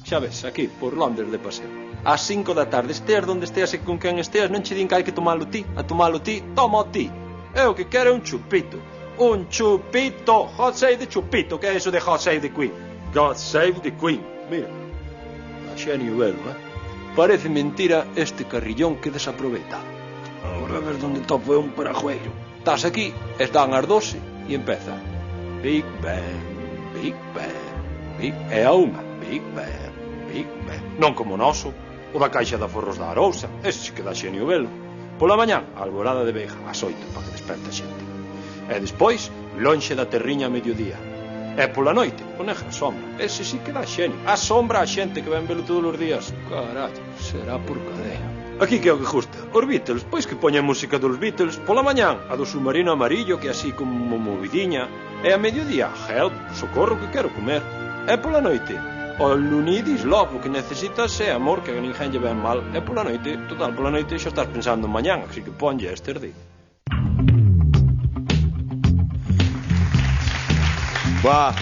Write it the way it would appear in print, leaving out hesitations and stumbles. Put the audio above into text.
Xa ves, aquí, por Londres de paseo. Ás 5 da tarde, esteas donde esteas e con quen esteas, non che din que hai que tomalo ti. A tomalo ti, toma o ti. Eu que quero un chupito. Un chupito. God save the chupito. Que é eso de God save the Queen? God save the Queen. Mira, a xenio velo, Parece mentira este carrillón que desaproveita. Agora ves donde topo é un parajueiro. Estás aquí, están as 12 e empeza. Big Bang, Big Bang, Big... É a unha. Big Bang, Big Bang. Non como o noso, o da Caixa de Aforros da Arousa. Ese que dá xenio velo. Pola mañán, a alborada de Veiga, ás 8, para que desperte a xente. E despois, lonxe da Terriña a mediodía. E pola noite, o Negra Sombra. Ese sí que dá xenio. A sombra a xente que ven velo todos os días. Carallo, será por cadea. Aquí que é o que gusta. Os Beatles, pois que poñen música dos Beatles. Pola mañán, a do Submarino Amarillo, que é así como movidiña. E a mediodía, Help, socorro que quero comer. E pola noite, all you need is love, o que necesitas é amor, que a ninguén lle ven mal. E pola noite, total, pola noite xa estás pensando en mañán, así que ponlle este de. Buah.